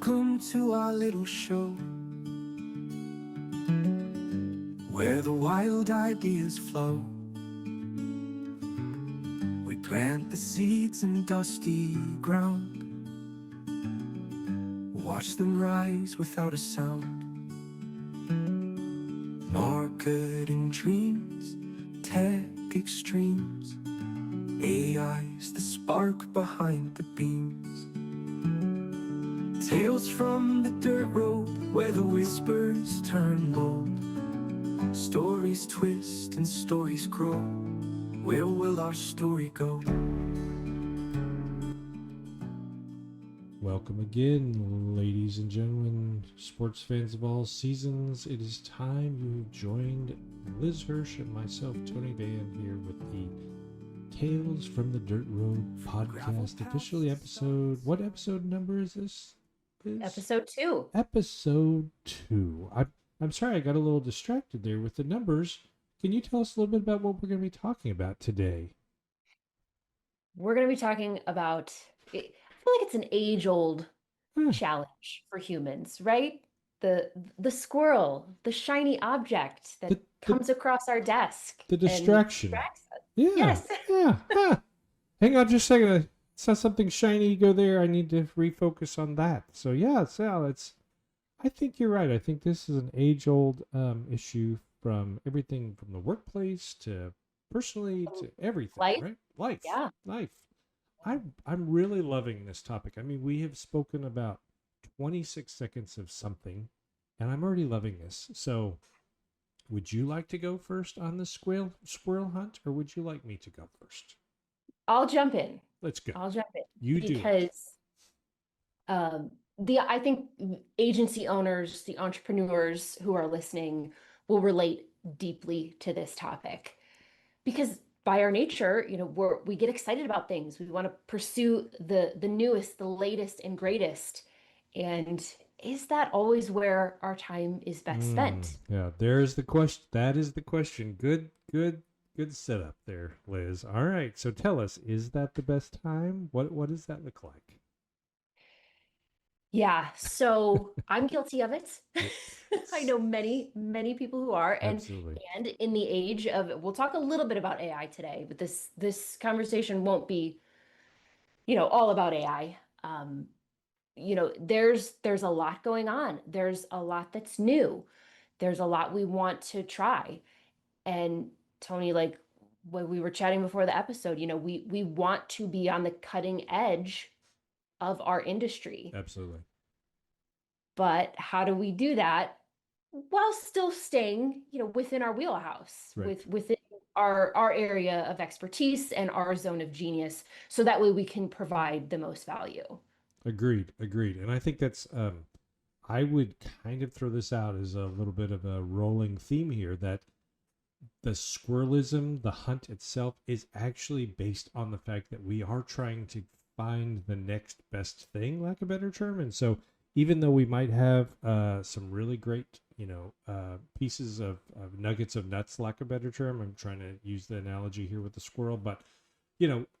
Welcome to our little show, where the wild ideas flow. We plant the seeds in dusty ground, watch them rise without a sound. Marketing dreams, tech extremes, AI's the spark behind the beams. Tales from the dirt road, where the whispers turn bold. Stories twist and stories grow. Where will our story go? Welcome again, ladies and gentlemen, sports fans of all seasons. It is time you've joined Liz Hirsch and myself, Tony Van, here with the Tales from the Dirt Road podcast. Officially what episode number is this? Episode 2. Episode 2. I'm sorry, I got a little distracted there with the numbers. Can you tell us a little bit about what we're going to be talking about today? We're going to be talking about, I feel like it's an age-old challenge for humans, right? The squirrel, the shiny object that comes across our desk. The distraction. Yeah. Yes. Yeah. Hang on just a second. I saw something shiny go there. I need to refocus on that. So yeah, I think you're right. I think this is an age-old issue from everything from the workplace to personally to everything, life. Right? Life. Yeah. Life. I'm really loving this topic. I mean, we have spoken about 26 seconds of something, and I'm already loving this. So, would you like to go first on the squirrel hunt, or would you like me to go first? I'll jump in. Let's go. I'll jump in. You do. Because I think agency owners, the entrepreneurs who are listening will relate deeply to this topic. Because by our nature, we get excited about things. We want to pursue the newest, the latest, and greatest. And is that always where our time is best spent? Yeah, there's the question. That is the question. Good setup there, Liz. All right, so tell us, is that the best time? What does that look like? Yeah, so I'm guilty of it. I know many, many people who are, Absolutely. And in the age of, we'll talk a little bit about AI today, but this conversation won't be, all about AI. There's a lot going on. There's a lot that's new. There's a lot we want to try. And Tony, like when we were chatting before the episode, we want to be on the cutting edge of our industry. Absolutely. But how do we do that while still staying, within our wheelhouse, right, within our area of expertise and our zone of genius, so that way we can provide the most value. Agreed. And I think that's I would kind of throw this out as a little bit of a rolling theme here, that the squirrelism, the hunt itself, is actually based on the fact that we are trying to find the next best thing, lack of a better term. And so even though we might have some really great, pieces of nuggets of nuts, lack of a better term, I'm trying to use the analogy here with the squirrel, but,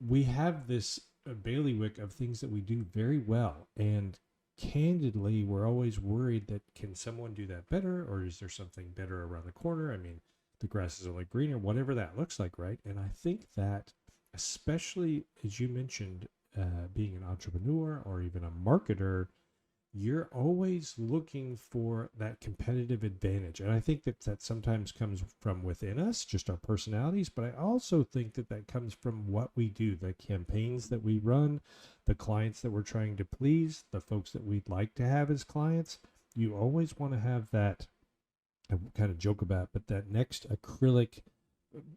we have this bailiwick of things that we do very well. And candidly, we're always worried that, can someone do that better? Or is there something better around the corner? I mean, the grass is only greener, whatever that looks like, right? And I think that, especially as you mentioned, being an entrepreneur or even a marketer, you're always looking for that competitive advantage. And I think that sometimes comes from within us, just our personalities, but I also think that comes from what we do, the campaigns that we run, the clients that we're trying to please, the folks that we'd like to have as clients. You always want to have that, I kind of joke about, but that next acrylic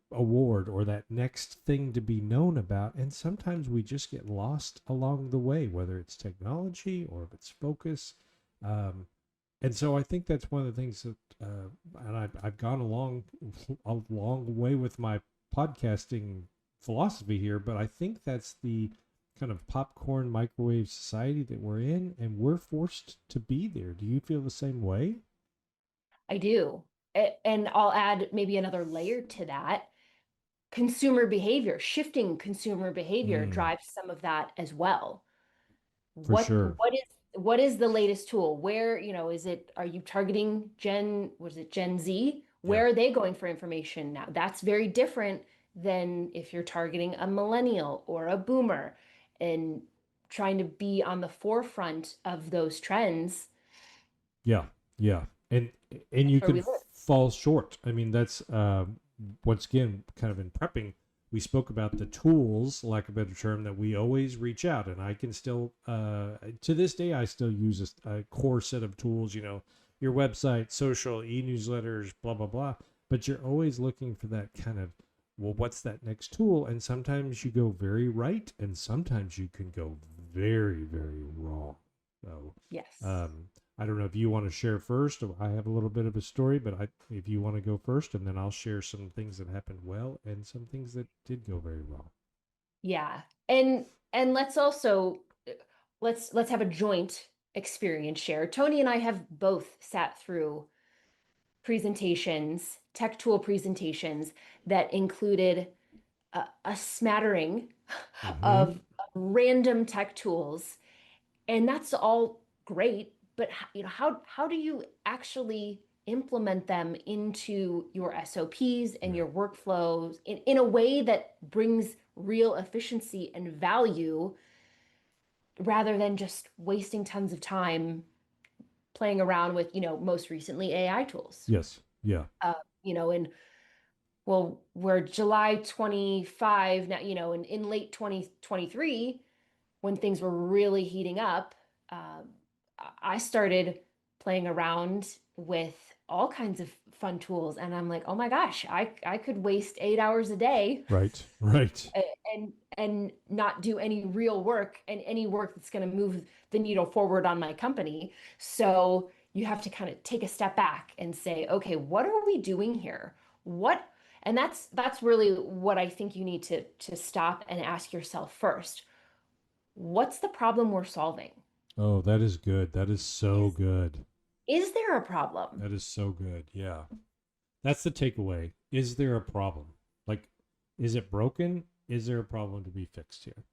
award or that next thing to be known about. And sometimes we just get lost along the way, whether it's technology or if it's focus. And so I think that's one of the things that, and I've gone a long way with my podcasting philosophy here, but I think that's the kind of popcorn microwave society that we're in, and we're forced to be there. Do you feel the same way? I do. And I'll add maybe another layer to that. Shifting consumer behavior drives some of that as well. For sure. What is the latest tool? Where, are you targeting Gen Z? Yeah. Where are they going for information now? That's very different than if you're targeting a millennial or a boomer and trying to be on the forefront of those trends. Yeah. Yeah. And you That's where can we live. fall short. I mean, that's once again kind of in prepping. We spoke about the tools, lack of a better term, that we always reach out, and I can still, to this day, I still use a core set of tools. Your website, social, e-newsletters, blah blah blah. But you're always looking for that kind of, well, what's that next tool? And sometimes you go very right, and sometimes you can go very very wrong. So, Yes. um, I don't know if you want to share first. Or I have a little bit of a story, but if you want to go first, and then I'll share some things that happened well and some things that did go very wrong. Yeah. And let's also let's have a joint experience share. Tony and I have both sat through presentations, tech tool presentations that included a smattering Mm-hmm. of random tech tools, and that's all great. But how do you actually implement them into your SOPs and Yeah. your workflows in a way that brings real efficiency and value rather than just wasting tons of time playing around with, most recently AI tools. Yes. Yeah. Uh, and well, we're July 25 now, in late 2023, when things were really heating up, um, I started playing around with all kinds of fun tools. And I'm like, oh my gosh, I could waste 8 hours a day Right. Right. and not do any real work and any work that's going to move the needle forward on my company. So you have to kind of take a step back and say, okay, what are we doing here? What and that's really what I think you need to stop and ask yourself first. What's the problem we're solving? Oh, that is good. That is so Is good. is there a problem? That is so good. Yeah. That's the takeaway. Is there a problem? Like, is it broken? Is there a problem to be fixed here?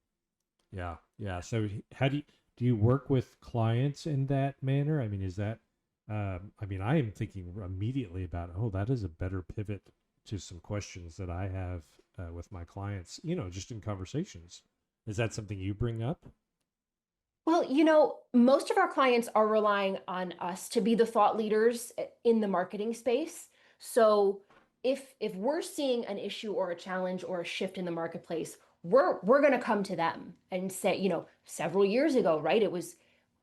Yeah. Yeah. So how do you work with clients in that manner? I mean, is that I mean, I am thinking immediately about, oh, that is a better pivot to some questions that I have with my clients, just in conversations. Is that something you bring up? Well, most of our clients are relying on us to be the thought leaders in the marketing space. So if we're seeing an issue or a challenge or a shift in the marketplace, we're going to come to them and say, several years ago, right? It was,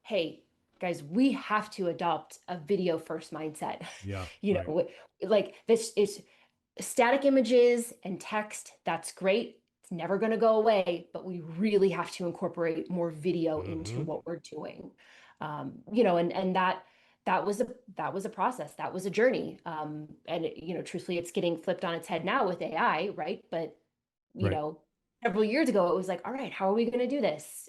hey, guys, we have to adopt a video first mindset. Yeah, you right. know, like this is static images and text, that's great. It's never going to go away, but we really have to incorporate more video into Mm-hmm. what we're doing. And that was a process. That was a journey. And truthfully, it's getting flipped on its head now with AI, right? But you Right. know, several years ago, it was like, all right, how are we going to do this?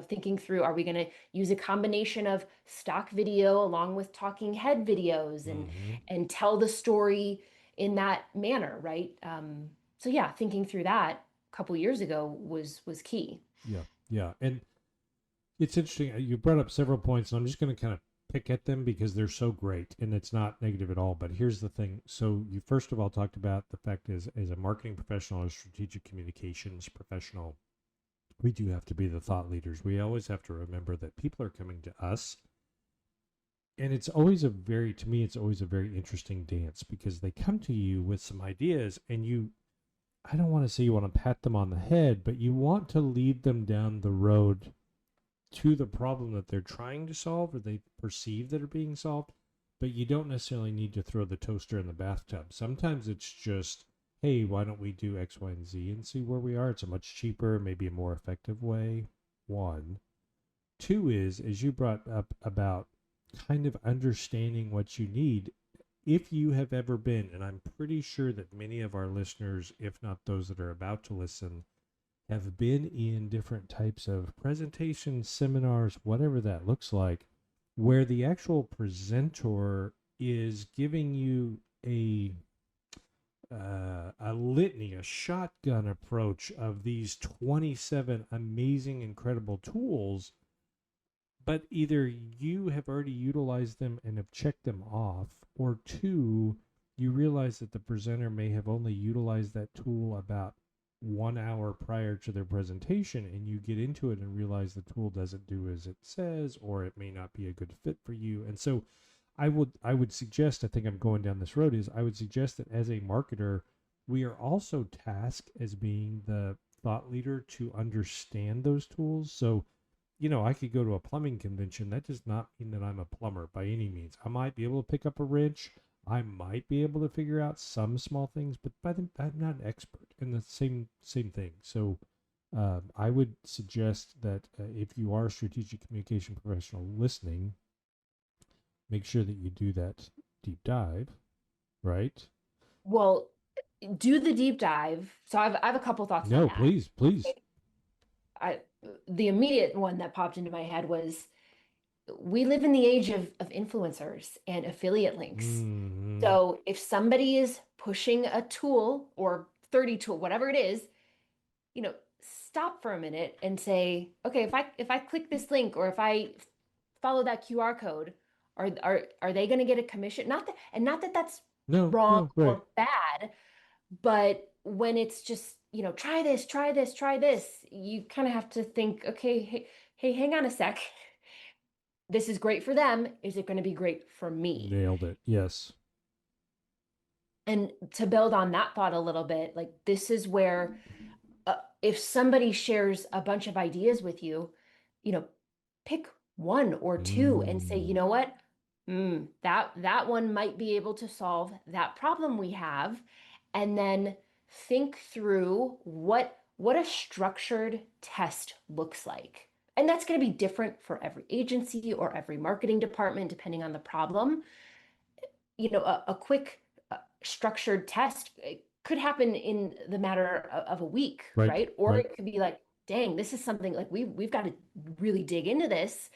Thinking through, are we going to use a combination of stock video along with talking head videos Mm-hmm. and tell the story in that manner, right? So yeah, thinking through that a couple years ago was key. Yeah. Yeah. And it's interesting. You brought up several points, and I'm just going to kind of pick at them because they're so great, and it's not negative at all. But here's the thing. So you first of all talked about the fact as a marketing professional or strategic communications professional, we do have to be the thought leaders. We always have to remember that people are coming to us. And it's always to me, it's always a very interesting dance because they come to you with some ideas and I don't want to say you want to pat them on the head, but you want to lead them down the road to the problem that they're trying to solve or they perceive that are being solved, but you don't necessarily need to throw the toaster in the bathtub. Sometimes it's just, hey, why don't we do X, Y, and Z and see where we are? It's a much cheaper, maybe a more effective way. One. Two is, as you brought up about kind of understanding what you need. If you have ever been, and I'm pretty sure that many of our listeners, if not those that are about to listen, have been in different types of presentations, seminars, whatever that looks like, where the actual presenter is giving you a litany, a shotgun approach of these 27 amazing, incredible tools, but either you have already utilized them and have checked them off, or two, you realize that the presenter may have only utilized that tool about 1 hour prior to their presentation, and you get into it and realize the tool doesn't do as it says, or it may not be a good fit for you. And so I would suggest, I think I'm going down this road, is I would suggest that as a marketer, we are also tasked as being the thought leader to understand those tools. So, I could go to a plumbing convention. That does not mean that I'm a plumber by any means. I might be able to pick up a wrench. I might be able to figure out some small things, but I'm not an expert. And the same thing. So, I would suggest that if you are a strategic communication professional listening, make sure that you do that deep dive, right? Well, do the deep dive. So I have a couple thoughts on No, that. please. I the immediate one that popped into my head was we live in the age of influencers and affiliate links. Hmm. So if somebody is pushing a tool or 30 tool, whatever it is, you know, stop for a minute and say, okay, if I click this link or if I follow that QR code, are they going to get a commission? Not that that's No, wrong no, right. or bad, but when it's just, try this, try this, try this, you kind of have to think, okay, hey, hang on a sec. This is great for them. Is it going to be great for me? Nailed it. Yes. And to build on that thought a little bit, like this is where if somebody shares a bunch of ideas with you, you know, pick one or two and say, you Mm, know what? That one might be able to solve that problem we have. And then think through what a structured test looks like. And that's going to be different for every agency or every marketing department, depending on the problem. A quick structured test could happen in the matter of a week, right, right? Or right. it could be like, dang, this is something like we've got to really dig into this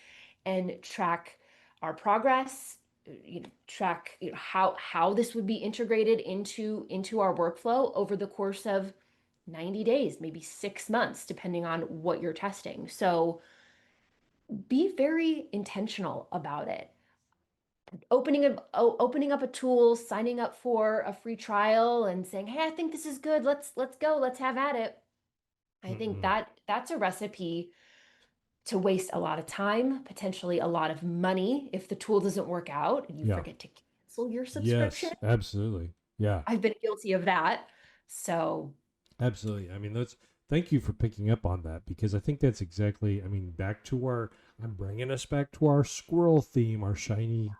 and track our progress, track how this would be integrated into our workflow over the course of 90 days, maybe 6 months, depending on what you're testing. So be very intentional about it. Opening up a tool, signing up for a free trial and saying, "Hey, I think this is good. Let's go. Let's have at it." I think Mm-mm. that's a recipe to waste a lot of time, potentially a lot of money if the tool doesn't work out and you Yeah. forget to cancel your subscription. Yes, absolutely. Yeah, I've been guilty of that. So, absolutely. I mean, thank you for picking up on that, because I think that's exactly, I mean, I'm bringing us back to our squirrel theme, our shiny,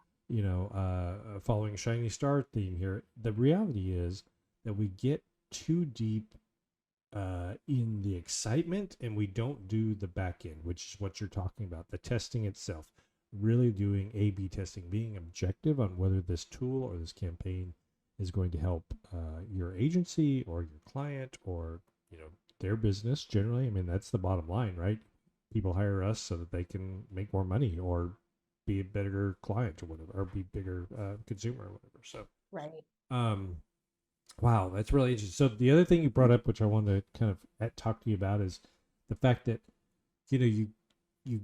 following shiny star theme here. The reality is that we get too deep in the excitement and we don't do the back end, which is what you're talking about, the testing itself, really doing A/B testing, being objective on whether this tool or this campaign is going to help your agency or your client or their business generally. I mean, that's the bottom line, right? People hire us so that they can make more money or be a better client or whatever, or be bigger consumer or whatever. So, right. um, wow, that's really interesting. So the other thing you brought up, which I wanted to kind of talk to you about, is the fact that you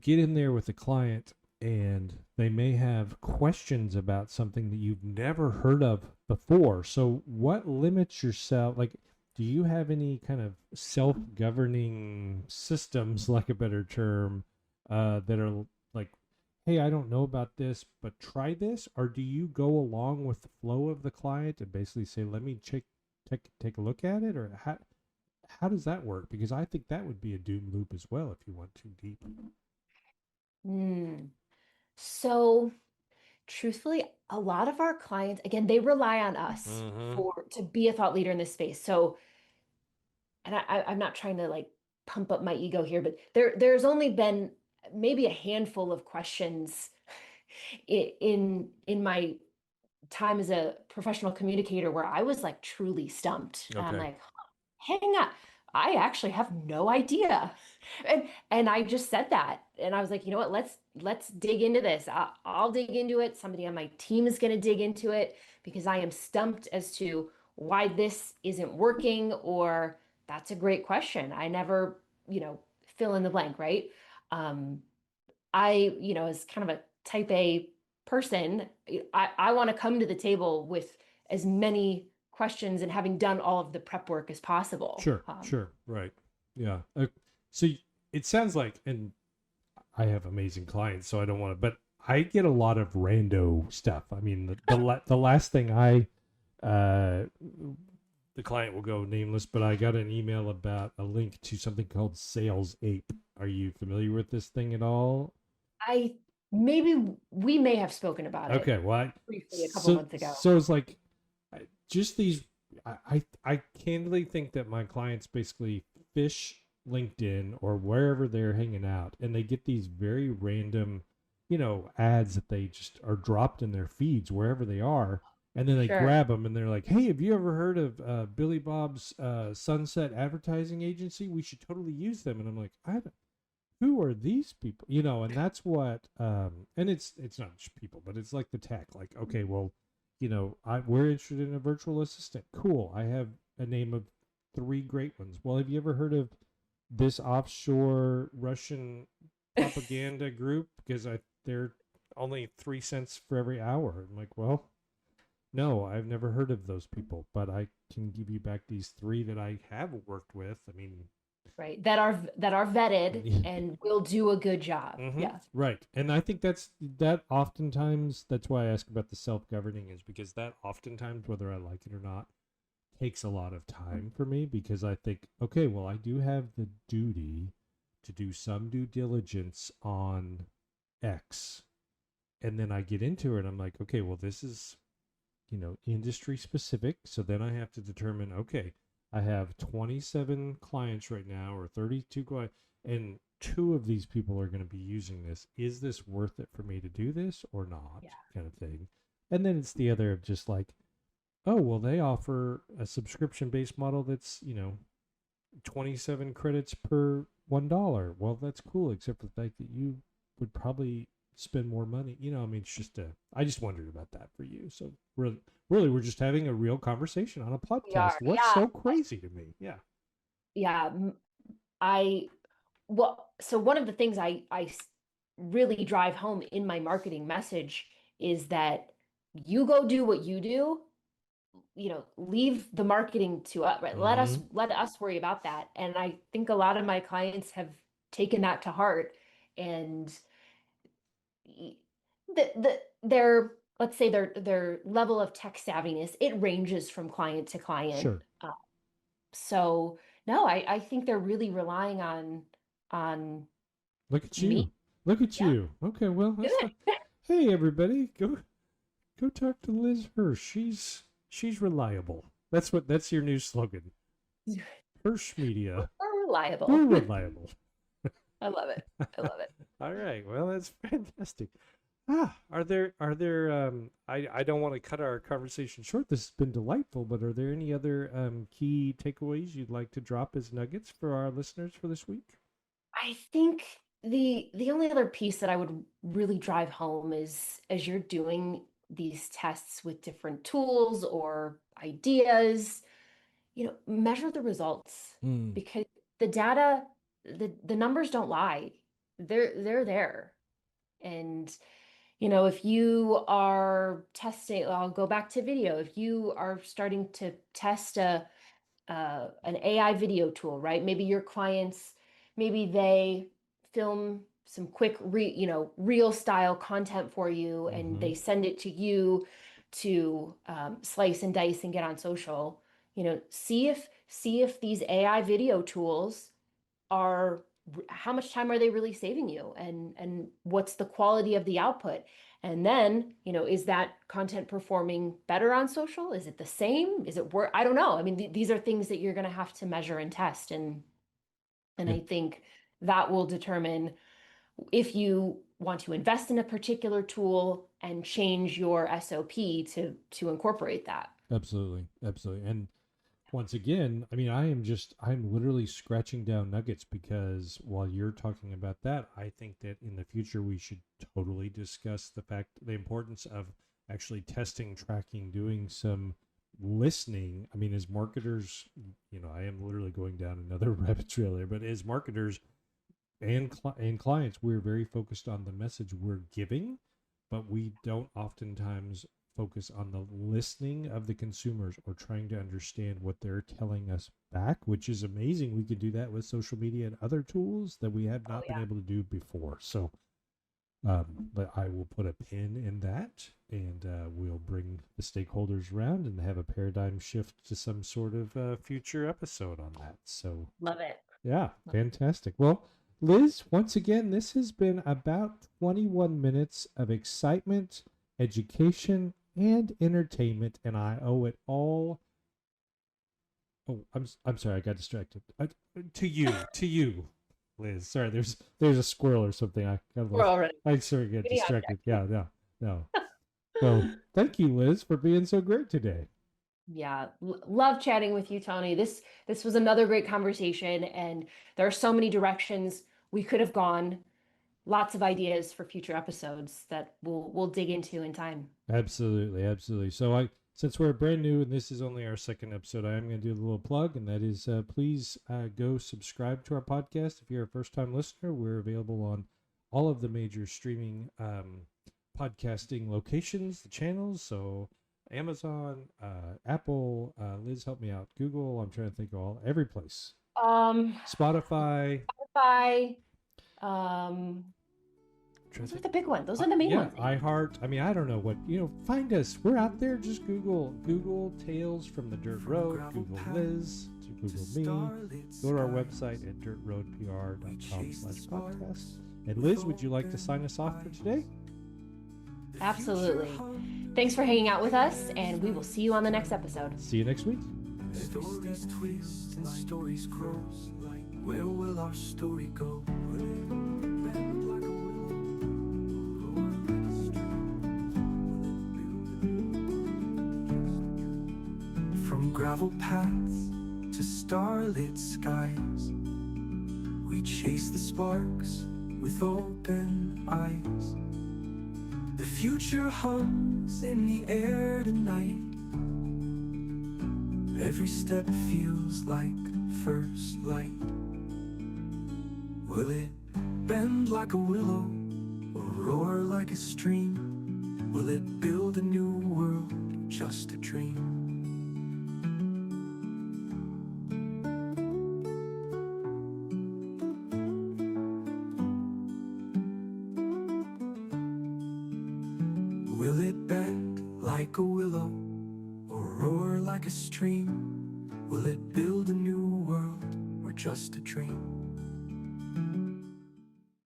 get in there with a client and they may have questions about something that you've never heard of before. So what limits yourself? Like, do you have any kind of self-governing systems, like a better term, that are like, hey, I don't know about this, but try this? Or do you go along with the flow of the client and basically say, let me take a look at it? Or how does that work? Because I think that would be a doom loop as well if you went too deep. Mm. So, truthfully, a lot of our clients, again, they rely on us Mm-hmm. for to be a thought leader in this space. So, and I'm not trying to like pump up my ego here, but there's only been maybe a handful of questions in my time as a professional communicator where I was like truly stumped. And I'm Okay. like, hang on, I actually have no idea. And I just said that. And I was like, you know what, let's dig into this. I'll dig into it. Somebody on my team is going to dig into it because I am stumped as to why this isn't working, or that's a great question. I never, fill in the blank, right? Um, as kind of a type A person, I want to come to the table with as many questions and having done all of the prep work as possible. Sure, right, yeah. So it sounds like, and I have amazing clients, so I don't want to, but I get a lot of rando stuff. I mean, the last thing uh, the client will go nameless, but I got an email about a link to something called Sales Ape. Are you familiar with this thing at all? I maybe we may have spoken about it Okay, well, briefly a couple months ago. so it's like just these. I candidly think that my clients basically fish LinkedIn or wherever they're hanging out, and they get these very random, ads that they just are dropped in their feeds wherever they are, and then they Sure. grab them and they're like, "Hey, have you ever heard of Billy Bob's Sunset Advertising Agency? We should totally use them." And I'm like, I don't, who are these people? And that's what and it's not just people, but it's like the tech. Like, okay, well, we're interested in a virtual assistant. Cool. I have a name of three great ones. Well, have you ever heard of this offshore Russian propaganda group? Because they're only 3 cents for every hour. I'm like, well, no, I've never heard of those people, but I can give you back these three that I have worked with. I mean, Right. That are vetted and will do a good job. Yeah. right. And I think that oftentimes, that's why I ask about the self-governing, is because that oftentimes, whether I like it or not, takes a lot of time for me, because I think, okay, well, I do have the duty to do some due diligence on X. And then I get into it. I'm like, okay, well, this is, industry specific. So then I have to determine, okay, I have 27 clients right now, or 32 clients, and two of these people are going to be using this. Is this worth it for me to do this or not? Yeah. Kind of thing. And then it's the other of just like, oh, well, they offer a subscription based model that's, 27 credits per $1. Well, that's cool, except for the fact that you would probably spend more money. I mean, it's just I just wondered about that for you. So really, we're just having a real conversation on a We are. podcast. What's Yeah. so crazy to me? Yeah. Yeah. I well, so one of the things really drive home in my marketing message is that you go do what you do, leave the marketing to us, right? Let us worry about that. And I think a lot of my clients have taken that to heart, and their, let's say, their level of tech savviness, it ranges from client to client. Sure. So no, I think they're really relying on Look at me. you. Look at Yeah. you. Okay, well, that's Good. hey, everybody, go talk to Liz Hirsch. She's reliable. That's your new slogan. Hirsch Media. We're reliable. We're reliable. I love it. I love it. All right. Well, that's fantastic. Are there I don't want to cut our conversation short. This has been delightful, but are there any other key takeaways you'd like to drop as nuggets for our listeners for this week? I think the only other piece that I would really drive home is, as you're doing these tests with different tools or ideas, measure the results, because the data, the numbers don't lie. They're there. And if you are testing, I'll go back to video. If you are starting to test an AI video tool, right? Maybe your clients, maybe they film some quick real style content for you, and they send it to you to slice and dice and get on social. See if these AI video tools are, how much time are they really saving you, and what's the quality of the output. And then, is that content performing better on social? Is it the same? Is it work? I don't know. I mean, these are things that you're going to have to measure and test. And I think that will determine if you want to invest in a particular tool and change your SOP to incorporate that. Absolutely. Absolutely. And once again, I mean, I'm literally scratching down nuggets, because while you're talking about that, I think that in the future we should totally discuss the importance of actually testing, tracking, doing some listening. I mean, as marketers, I am literally going down another rabbit trail there, but as marketers, and clients, we're very focused on the message we're giving, but we don't oftentimes focus on the listening of the consumers or trying to understand what they're telling us back, which is amazing. We can do that with social media and other tools that we have Oh, not been yeah. able to do before. So, but I will put a pin in that, and we'll bring the stakeholders around and have a paradigm shift to some sort of future episode on that. So, Love it. yeah, fantastic. Well, Liz, once again, this has been about 21 minutes of excitement, education, and entertainment, and I owe it all. Oh, I'm sorry, I got distracted. To you, Liz. Sorry, there's a squirrel or something. I got We're lost. already I sort of get getting out distracted. Yeah, no, no. So thank you, Liz, for being so great today. Yeah, love chatting with you, Tony. This was another great conversation, and there are so many directions we could have gone. Lots of ideas for future episodes that we'll dig into in time. Absolutely, absolutely. So since we're brand new and this is only our second episode, I am going to do a little plug, and that is please go subscribe to our podcast. If you're a first time listener, we're available on all of the major streaming podcasting locations, the channels. So Amazon, Apple, Liz, help me out. Google, I'm trying to think of every place. Spotify. Spotify, those are the big ones. Those are the main ones. iHeart. I mean, I don't know what, find us. We're out there. Just Google Tales from the Dirt Road, Google Liz, Google me. Go to our website at dirtroadpr.com/podcast. And Liz, would you like to sign us off for today? Absolutely. Thanks for hanging out with us, and we will see you on the next episode. See you next week. Stories twist and stories grow. Where will our story go? Will it bend like a willow, roar like a stream? Will it build from gravel paths to starlit skies? We chase the sparks with open eyes. The future hums in the air tonight. Every step feels like first light. Will it bend like a willow or roar like a stream? Will it build a new world, just a dream? Will it bend like a willow or roar like a stream? Will it build a new world or just a dream?